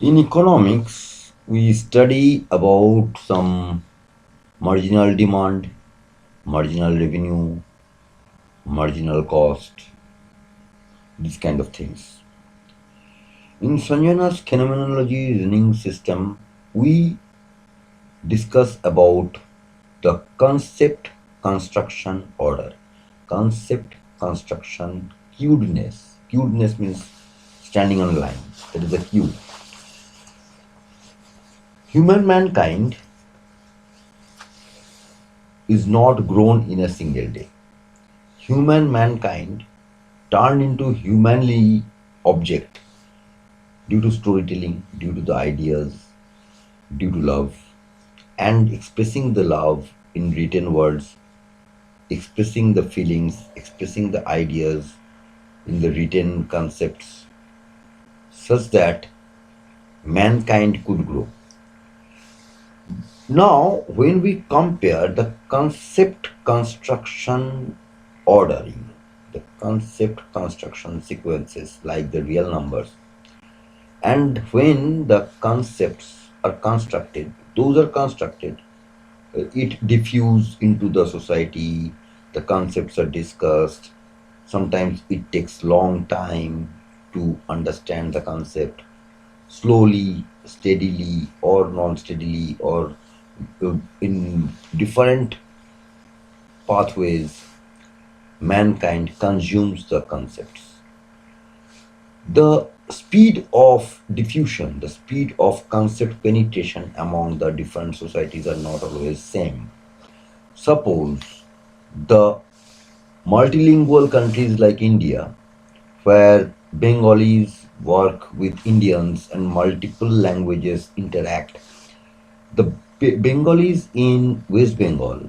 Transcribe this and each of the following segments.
In economics, we study about some marginal demand, marginal revenue, marginal cost, these kind of things. In Sanjana's phenomenology reasoning system, we discuss about the concept construction order. Concept construction queuedness. Queuedness means standing on line. That is a queue. Human mankind is not grown in a single day. Human mankind turned into humanly object due to storytelling, due to the ideas, due to love, and expressing the love in written words, expressing the feelings, expressing the ideas in the written concepts, such that mankind could grow. Now, when we compare the concept construction ordering, the concept construction sequences like the real numbers, and when the concepts are constructed, those are constructed, it diffuse into the society, the concepts are discussed. Sometimes it takes long time to understand the concept, slowly, steadily, or non-steadily, or in different pathways, mankind consumes the concepts. The speed of diffusion, the speed of concept penetration among the different societies are not always same. Suppose the multilingual countries like India, where Bengalis work with Indians and multiple languages interact, the Bengalis in West Bengal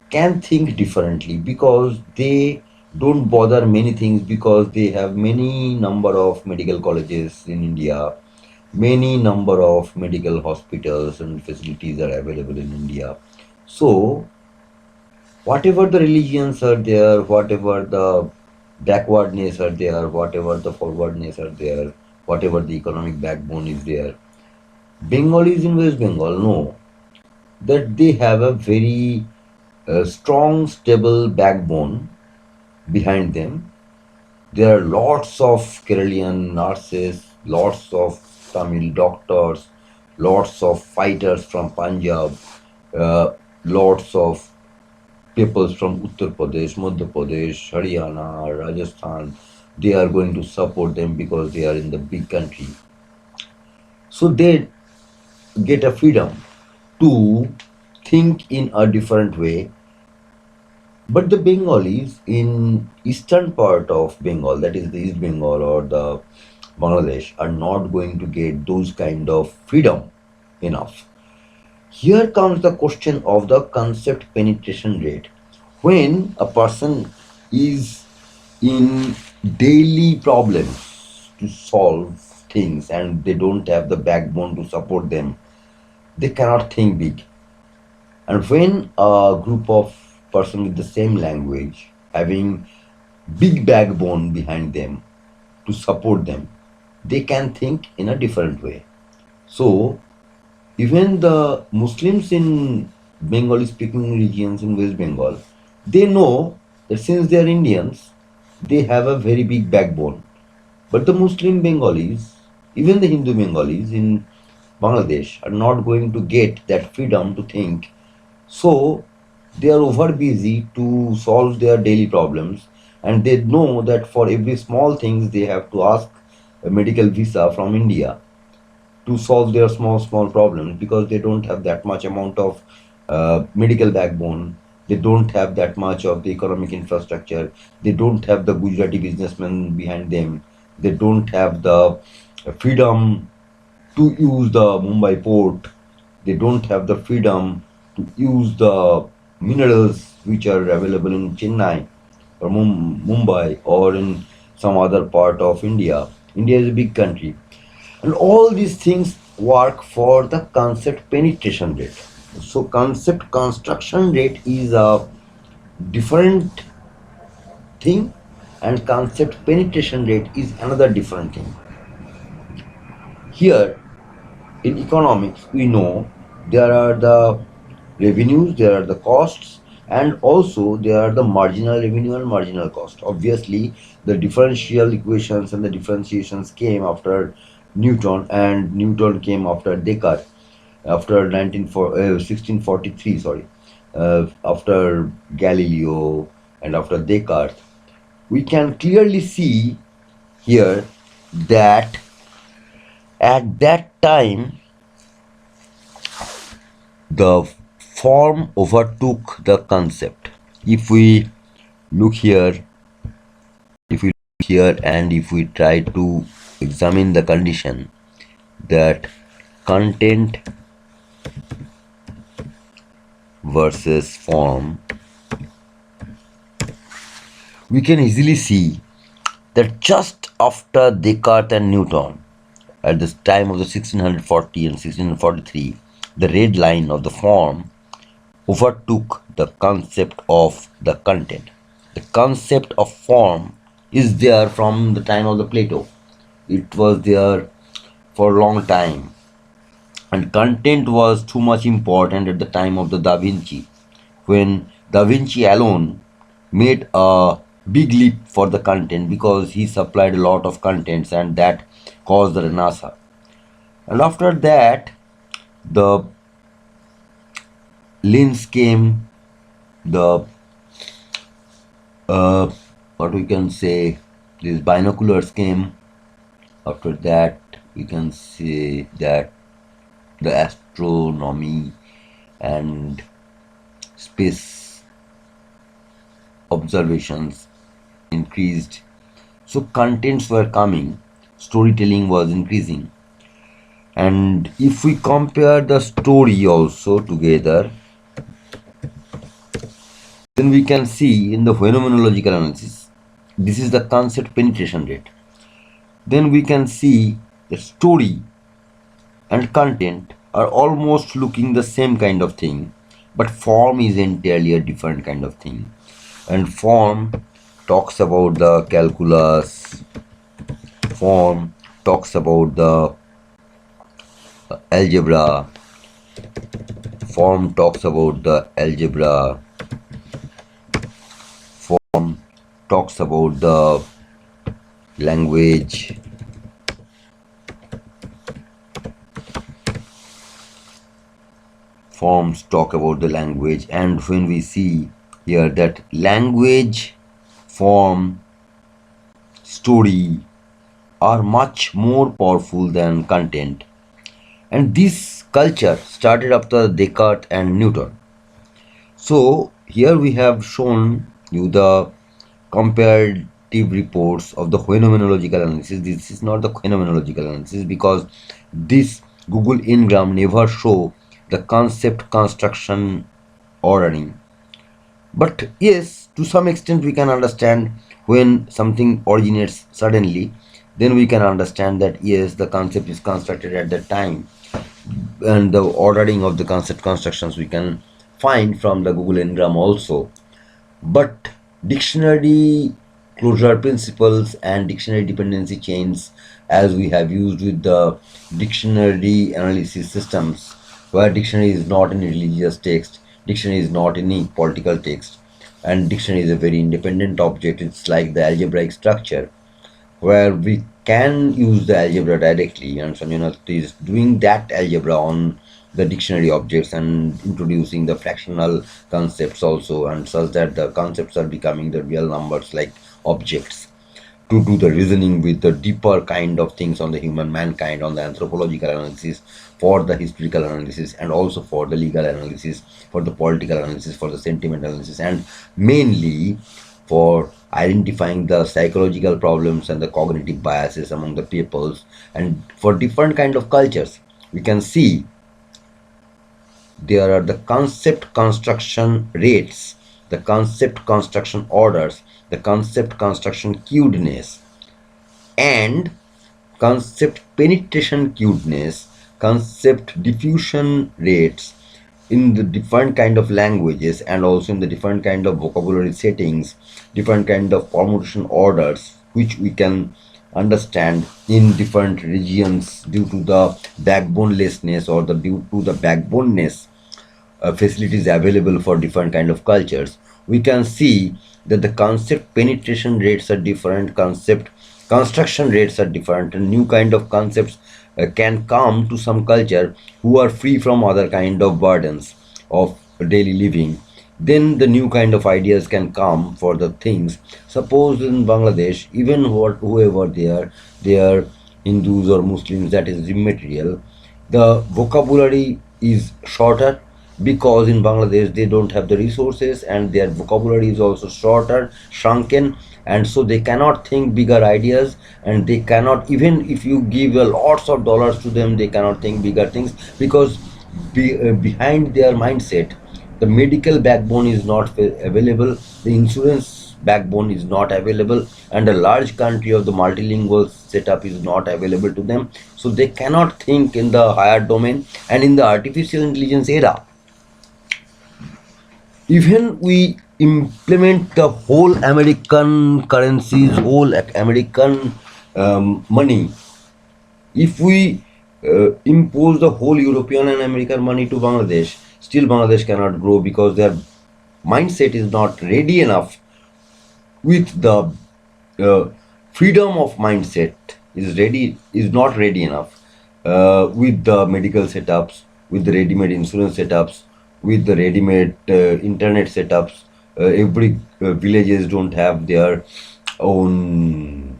can think differently because they don't bother many things, because they have many number of medical colleges in India, many number of medical hospitals and facilities are available in India. So whatever the religions are there, whatever the backwardness are there, whatever the forwardness are there, whatever the economic backbone is there, Bengalis in West Bengal know that they have a very strong, stable backbone behind them. There are lots of Keralian nurses, lots of Tamil doctors, lots of fighters from Punjab, lots of peoples from Uttar Pradesh, Madhya Pradesh, Haryana, Rajasthan. They are going to support them because they are in the big country. So they get a freedom to think in a different way. But the Bengalis in eastern part of Bengal, that is the East Bengal or the Bangladesh, are not going to get those kind of freedom enough. Here comes the question of the concept penetration rate. When a person is in daily problems to solve things and they don't have the backbone to support them, they cannot think big. And when a group of person with the same language having big backbone behind them to support them, they can think in a different way. So even the Muslims in Bengali speaking regions in West Bengal, they know that since they are Indians, they have a very big backbone. But the Muslim Bengalis, even the Hindu Bengalis in Bangladesh, are not going to get that freedom to think. So they are over busy to solve their daily problems, and they know that for every small things they have to ask a medical visa from India to solve their small problems, because they don't have that much amount of medical backbone. They don't have that much of the economic infrastructure. They don't have the Gujarati businessmen behind them. They don't have the freedom to use the Mumbai port. They don't have the freedom to use the minerals which are available in Chennai or Mumbai or in some other part of India. India is a big country. And all these things work for the concept penetration rate. So concept construction rate is a different thing, and concept penetration rate is another different thing. Here in economics, we know there are the revenues, there are the costs, and also there are the marginal revenue and marginal cost. Obviously, the differential equations and the differentiations came after Newton, and Newton came after Descartes, after 1643, sorry, after Galileo and after Descartes. We can clearly see here that at that time the form overtook the concept. If we look here, if we look here and if we try to examine the condition that content versus form, we can easily see that just after Descartes and Newton, at the time of the 1640 and 1643, the red line of the form overtook the concept of the content. The concept of form is there from the time of the Plato. It was there for a long time. And content was too much important at the time of the Da Vinci, when Da Vinci alone made a big leap for the content because he supplied a lot of contents, and that caused the Renaissance. And after that, the lens came, the what we can say, these binoculars came. After that, we can say that the astronomy and space observations increased. So contents were coming, storytelling was increasing. And if we compare the story also together, then we can see in the phenomenological analysis, this is the concept penetration rate. Then we can see the story and content are almost looking the same kind of thing, but form is entirely a different kind of thing. And form talks about the calculus, form talks about the algebra, form talks about the algebra, form talks about the language, forms talk about the language. And when we see here that language, form, story are much more powerful than content, and this culture started after Descartes and Newton. So here we have shown you the comparative reports of the phenomenological analysis. This is not the phenomenological analysis because this Google Ngram never show the concept construction ordering. But yes, to some extent we can understand when something originates suddenly, then we can understand that yes, the concept is constructed at that time, and the ordering of the concept constructions we can find from the Google Ngram also. But dictionary closure principles and dictionary dependency chains, as we have used with the dictionary analysis systems, where dictionary is not any religious text, dictionary is not any political text, and dictionary is a very independent object. It's like the algebraic structure where we can use the algebra directly, and Sanjana is doing that algebra on the dictionary objects and introducing the fractional concepts also, and such that the concepts are becoming the real numbers like objects, to do the reasoning with the deeper kind of things on the human mankind, on the anthropological analysis, for the historical analysis, and also for the legal analysis, for the political analysis, for the sentiment analysis, and mainly for identifying the psychological problems and the cognitive biases among the peoples, and for different kind of cultures. We can see there are the concept construction rates, the concept construction orders, the concept construction queuedness, and concept penetration queuedness, concept diffusion rates in the different kind of languages, and also in the different kind of vocabulary settings, different kind of permutation orders, which we can understand in different regions due to the backbonelessness or the due to the backboneness facilities available for different kind of cultures. We can see that the concept penetration rates are different, concept construction rates are different, and new kind of concepts can come to some culture who are free from other kind of burdens of daily living. Then the new kind of ideas can come for the things. Suppose in Bangladesh, even whoever they are Hindus or Muslims, that is immaterial. The vocabulary is shorter because in Bangladesh they don't have the resources and their vocabulary is also shorter, shrunken, and so they cannot think bigger ideas, and they cannot, even if you give lots of dollars to them, they cannot think bigger things because behind their mindset the medical backbone is not available, the insurance backbone is not available, and a large country of the multilingual setup is not available to them, so they cannot think in the higher domain. And in the artificial intelligence era, even we implement the whole American currencies, whole American money, if we impose the whole European and American money to Bangladesh, still Bangladesh cannot grow because their mindset is not ready enough with the freedom of mindset is not ready enough with the medical setups, with the ready-made insurance setups, with the ready-made internet setups. Every villages don't have their own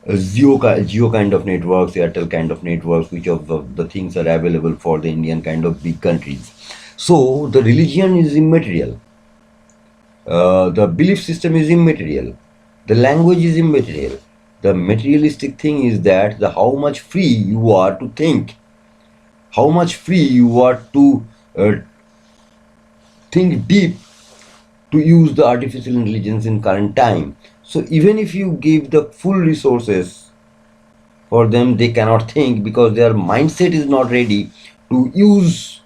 Geo kind of networks, Airtel kind of networks, which of the things are available for the Indian kind of big countries. So the religion is immaterial, the belief system is immaterial, the language is immaterial. The materialistic thing is that the how much free you are to think, how much free you are to think deep, to use the artificial intelligence in current time. So even if you give the full resources for them, they cannot think because their mindset is not ready to use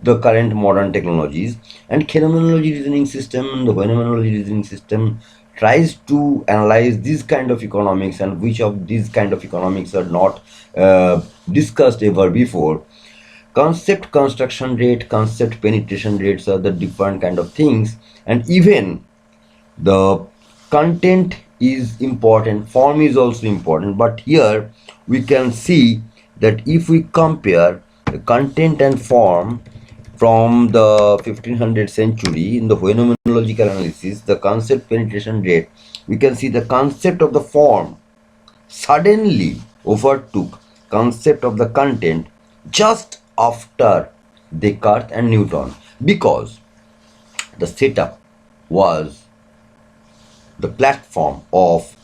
the current modern technologies. And phenomenology reasoning system, the phenomenology reasoning system tries to analyze this kind of economics and which of these kind of economics are not discussed ever before. Concept construction rate, concept penetration rates are the different kind of things, and even the content is important, form is also important. But here we can see that if we compare the content and form from the 1500 century in the phenomenological analysis, the concept penetration rate, we can see the concept of the form suddenly overtook concept of the content just after Descartes and Newton, because the setup was the platform of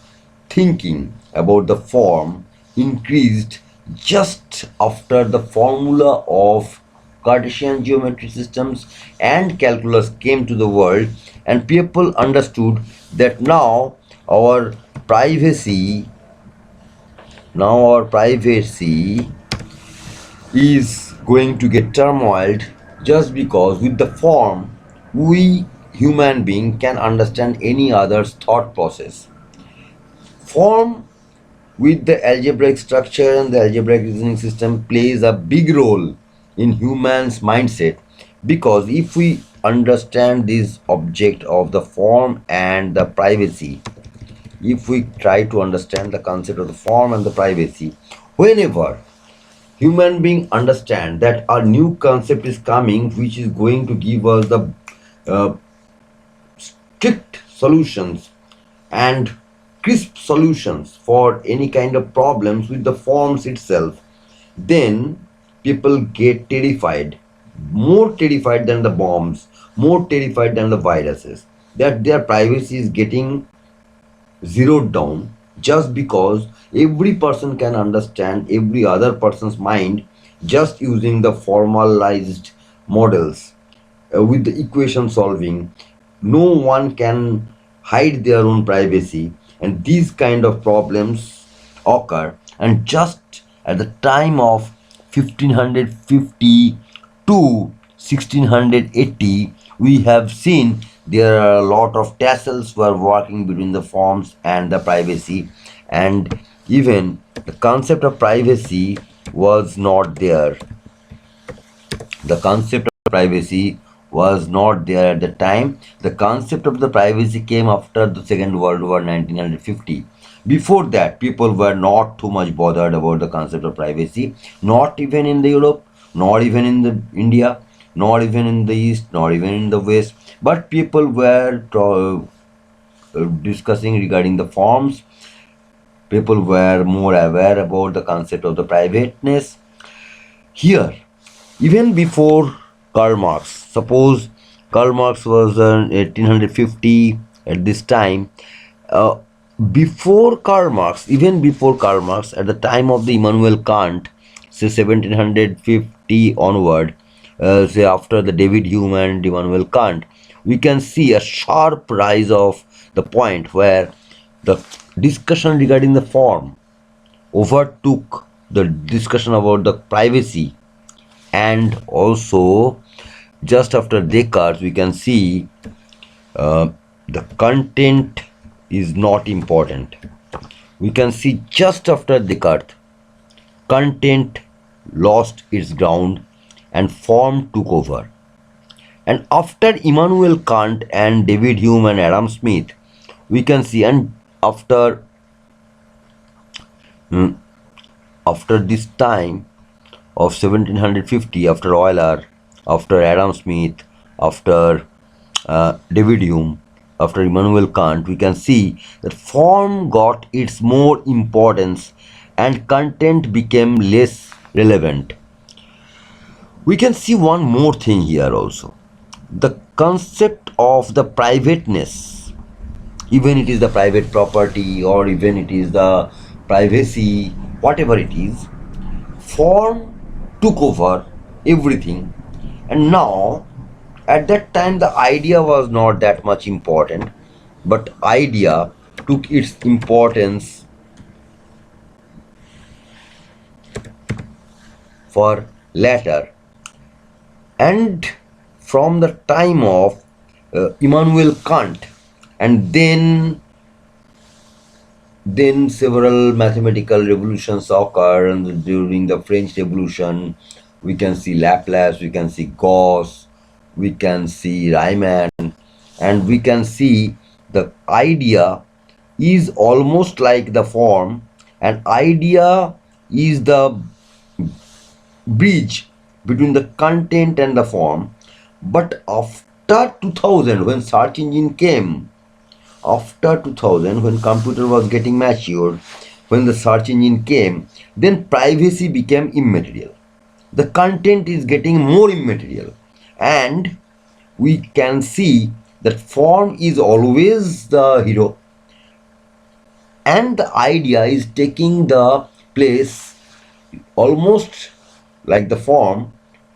thinking about the form increased just after the formula of Cartesian geometry systems and calculus came to the world, and people understood that our privacy privacy is going to get turmoiled, just because with the form we human being can understand any other's thought process. Form with the algebraic structure and the algebraic reasoning system plays a big role in humans mindset, because if we understand this object of the form and the privacy, if we try to understand the concept of the form and the privacy, whenever human being understand that a new concept is coming which is going to give us the uh, strict solutions and crisp solutions for any kind of problems with the forms itself, then people get terrified, more terrified than the bombs, more terrified than the viruses, that their privacy is getting zeroed down, just because every person can understand every other person's mind just using the formalized models with the equation solving. No one can hide their own privacy, and these kind of problems occur. And just at the time of 1550 to 1680, we have seen there are a lot of tassels were working between the forms and the privacy, and even the concept of privacy was not there. The concept of privacy was not there at the time. The concept of the privacy came after the Second World War 1950. Before that, people were not too much bothered about the concept of privacy, not even in the Europe, not even in the India, not even in the East, not even in the West. But people were discussing regarding the forms. People were more aware about the concept of the privateness. Here, even before Karl Marx, suppose Karl Marx was 1850 at this time, uh, before Karl Marx, even before Karl Marx, at the time of the Immanuel Kant, say 1750 onward, say after the David Hume and Immanuel Kant, we can see a sharp rise of the point where the discussion regarding the form overtook the discussion about the privacy. And also, just after Descartes, we can see the content is not important. We can see just after Descartes, content lost its ground and form took over. And after Immanuel Kant and David Hume and Adam Smith, we can see, and after this time of 1750, after Euler, after Adam Smith, after David Hume, after Immanuel Kant, we can see that form got its more importance and content became less relevant. We can see one more thing here also. The concept of the privateness, even it is the private property or even it is the privacy, whatever it is, form took over everything. And now, at that time, the idea was not that much important, but idea took its importance for later. And from the time of Immanuel Kant, and then several mathematical revolutions occur, and during the French Revolution, we can see Laplace, we can see Gauss, we can see Riemann, and we can see the idea is almost like the form, and idea is the bridge between the content and the form. But after 2000, when search engine came, after 2000, when computer was getting matured, when the search engine came, then privacy became immaterial. The content is getting more immaterial, and we can see that form is always the hero, and the idea is taking the place almost like the form.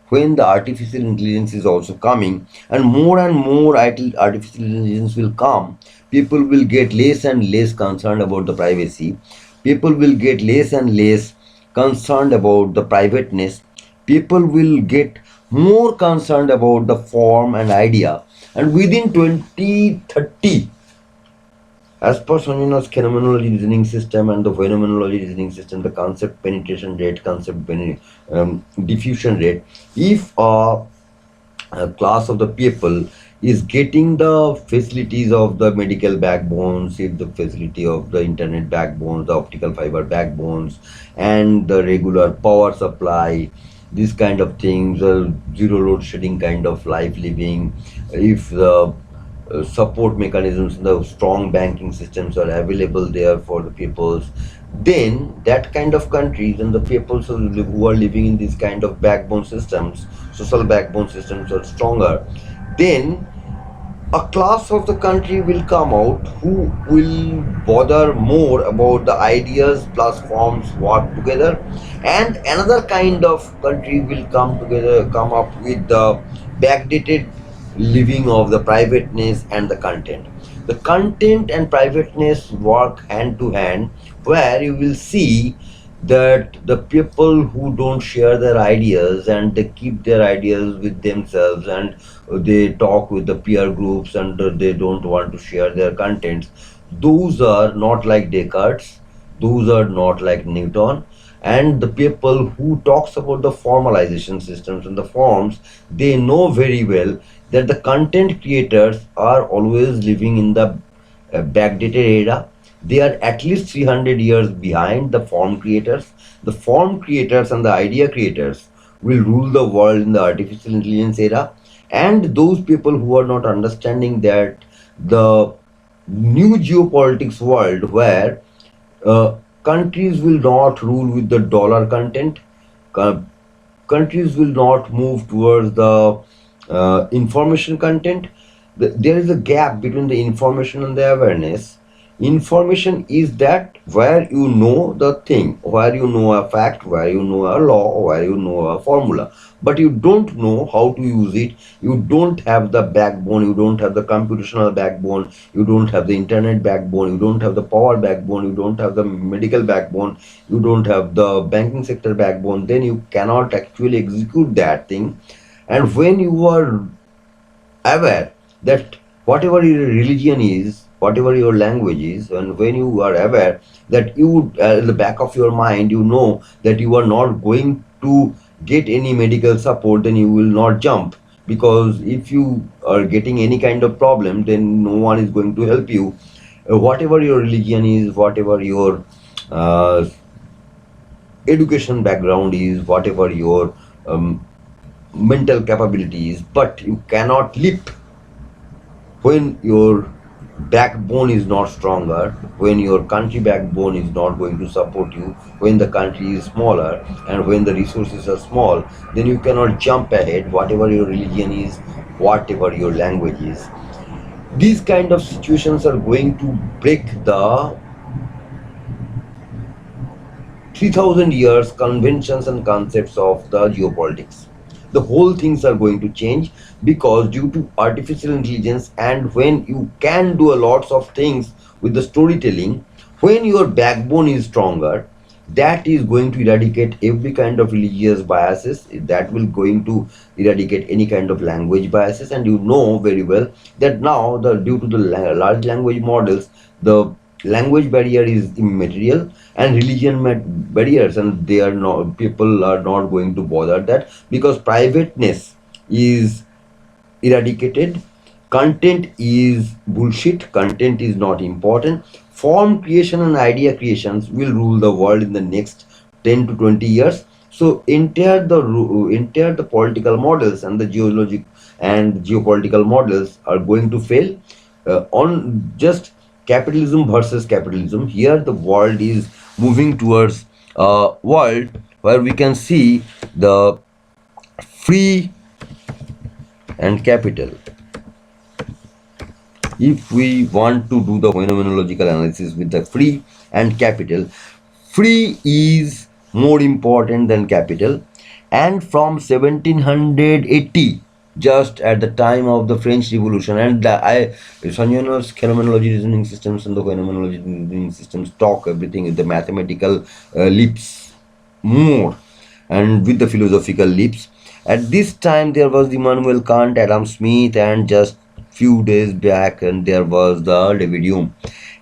When the artificial intelligence is also coming and more artificial intelligence will come, people will get less and less concerned about the privacy. People will get less and less concerned about the privateness. People will get more concerned about the form and idea. And within 2030, as per Sonina's phenomenology reasoning system and the phenomenology reasoning system, the concept penetration rate, diffusion rate, if a class of the people is getting the facilities of the medical backbones, if the facility of the internet backbones, the optical fiber backbones, and the regular power supply, these kind of things, zero load shedding kind of life living, if the support mechanisms, the strong banking systems are available there for the peoples, then that kind of countries and the peoples who are living in these kind of backbone systems, social backbone systems are stronger, then a class of the country will come out who will bother more about the ideas plus forms work together, and another kind of country will come up with the backdated living of the privateness and the content. The content and privateness work hand to hand, where you will see that the people who don't share their ideas and they keep their ideas with themselves, and they talk with the peer groups, and they don't want to share their contents, those are not like Descartes. Those are not like Newton. And the people who talks about the formalization systems and the forms, they know very well that the content creators are always living in the backdated era. They are at least 300 years behind the form creators. The form creators and the idea creators will rule the world in the artificial intelligence era. And those people who are not understanding that the new geopolitics world where countries will not rule with the dollar content, co- countries will not move towards the information content. There is a gap between the information and the awareness. Information is that where you know the thing, where you know a fact, where you know a law, where you know a formula, but you don't know how to use it. You don't have the backbone, you don't have the computational backbone, you don't have the internet backbone, you don't have the power backbone, you don't have the medical backbone, you don't have the banking sector backbone. Then you cannot actually execute that thing. And when you are aware that whatever your religion is, whatever your language is, and when you are aware that you, at the back of your mind, you know that you are not going to get any medical support, then you will not jump. Because if you are getting any kind of problem, then no one is going to help you. Whatever your religion is, whatever your uh, education background is, whatever your mental capabilities, but you cannot leap when your backbone is not stronger, when your country backbone is not going to support you, when the country is smaller and when the resources are small, then you cannot jump ahead, whatever your religion is, whatever your language is. These kind of situations are going to break the 3000 years conventions and concepts of the geopolitics. The whole things are going to change because due to artificial intelligence, and when you can do a lots of things with the storytelling, when your backbone is stronger, that is going to eradicate every kind of religious biases, that will going to eradicate any kind of language biases. And you know very well that now the due to the large language models, the language barrier is immaterial, and religion barriers, and they are not, people are not going to bother that because privateness is eradicated. Content is bullshit, content is not important. Form creation and idea creations will rule the world in the next 10 to 20 years. So entire the political models and the geologic and geopolitical models are going to fail on just capitalism versus capitalism. Here the world is moving towards a world where we can see the free and capital. If we want to do the phenomenological analysis with the free and capital, free is more important than capital. And from 1780, just at the time of the French Revolution, and Sanjana's phenomenology reasoning systems and the phenomenology reasoning systems talk everything with the mathematical leaps more and with the philosophical leaps. At this time, there was Immanuel Kant, Adam Smith, and just few days back, and there was the David Hume.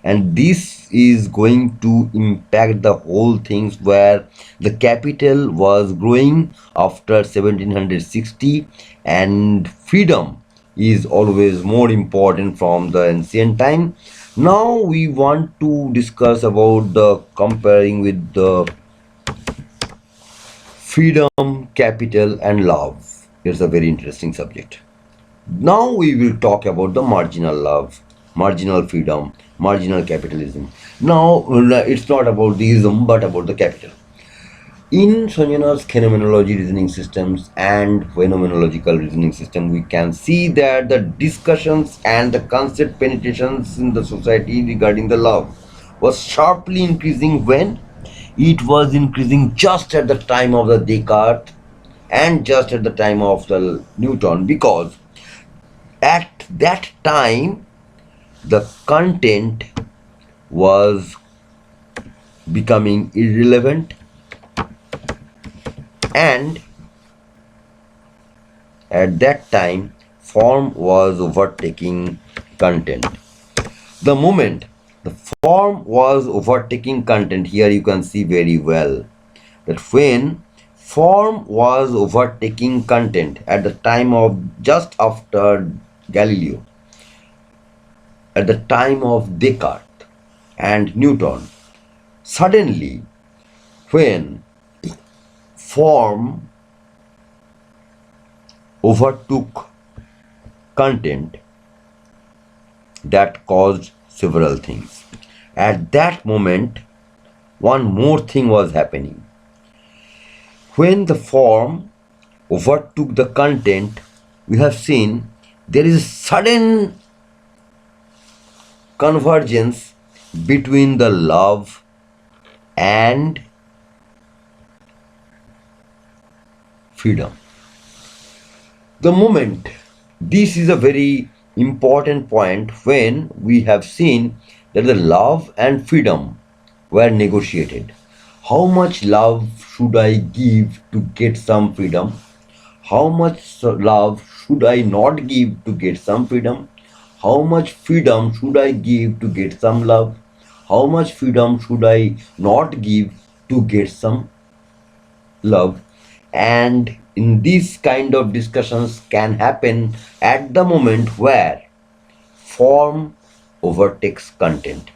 And this is going to impact the whole things where the capital was growing after 1760, and freedom is always more important from the ancient time. Now we want to discuss about the comparing with the freedom, capital, and love. Here's a very interesting subject. Now we will talk about the marginal love, marginal freedom, marginal capitalism. Now it's not about the ism but about the capital. In Sanjana's phenomenology reasoning systems and phenomenological reasoning system, we can see that the discussions and the concept penetrations in the society regarding the love was sharply increasing when it was increasing just at the time of the Descartes and just at the time of the Newton, because at that time the content was becoming irrelevant, and at that time form was overtaking content. The moment The form was overtaking content. Here you can see very well that when form was overtaking content at the time of just after Galileo, at the time of Descartes and Newton, suddenly when form overtook content, that caused several things. At that moment, one more thing was happening. When the form overtook the content, we have seen there is sudden convergence between the love and freedom. The moment, this is a very important point when we have seen that the love and freedom were negotiated. How much love should I give to get some freedom? How much love should I not give to get some freedom? How much freedom should I give to get some love? How much freedom should I not give to get some love? And in these kind of discussions can happen at the moment where form overtakes content.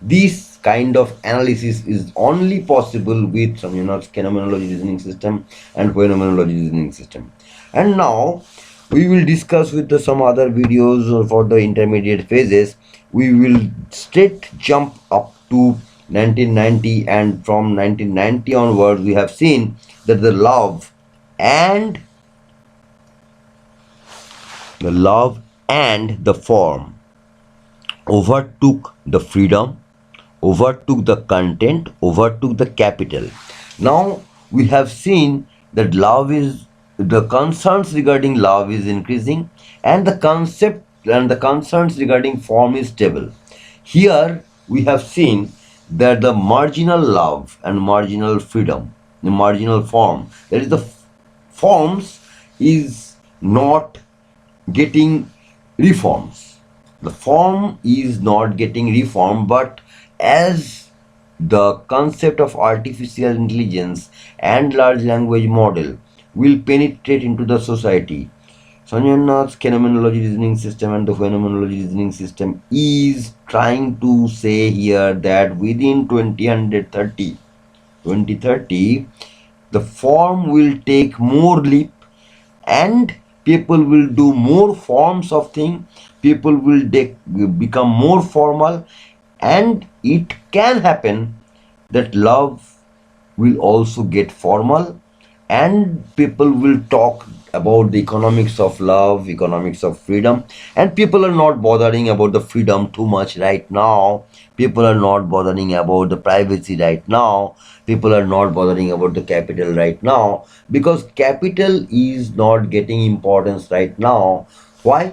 This kind of analysis is only possible with some phenomenology reasoning system and phenomenology reasoning system. And now we will discuss with some other videos for the intermediate phases. We will straight jump up to 1990, and from 1990 onwards we have seen that and the love and the form overtook the freedom, overtook the content, overtook the capital. Now we have seen that the concerns regarding love is increasing, and the concept and the concerns regarding form is stable. Here we have seen that the marginal love and marginal freedom, the marginal form, that is the forms, is not getting reforms. The form is not getting reformed, but as the concept of artificial intelligence and large language model will penetrate into the society, Sanjay Nath's phenomenology reasoning system and the phenomenology reasoning system is trying to say here that within 2030, the form will take more leap, and people will do more forms of thing. People will become more formal, and it can happen that love will also get formal, and people will talk about the economics of love, economics of freedom, and people are not bothering about the freedom too much right now. People are not bothering about the privacy right now. People are not bothering about the capital right now, because capital is not getting importance right now. Why?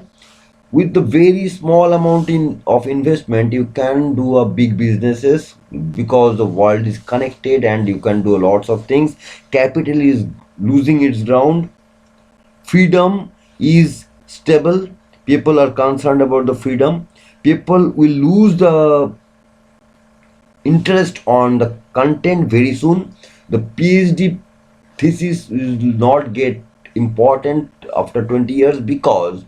With the very small amount of investment, you can do a big businesses, because the world is connected and you can do lots of things. Capital is losing its ground. Freedom is stable. People are concerned about the freedom. People will lose the interest on the content very soon. The PhD thesis will not get important after 20 years, because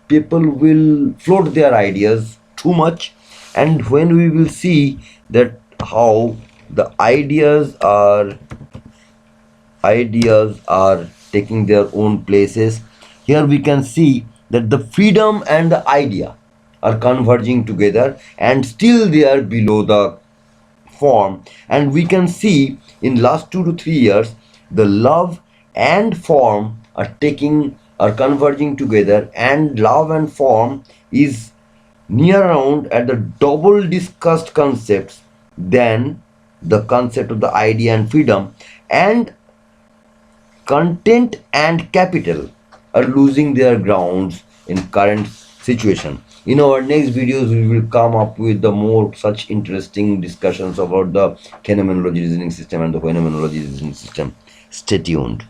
people will float their ideas too much. And when we will see that how the ideas are taking their own places, here we can see that the freedom and the idea are converging together, and still they are below the form. And we can see in last 2 to 3 years the love and form are converging together, and love and form is near around at the double discussed concepts than the concept of the idea and freedom. And content and capital are losing their grounds in current situation. In our next videos, we will come up with the more such interesting discussions about the phenomenology reasoning system and the phenomenology reasoning system. Stay tuned.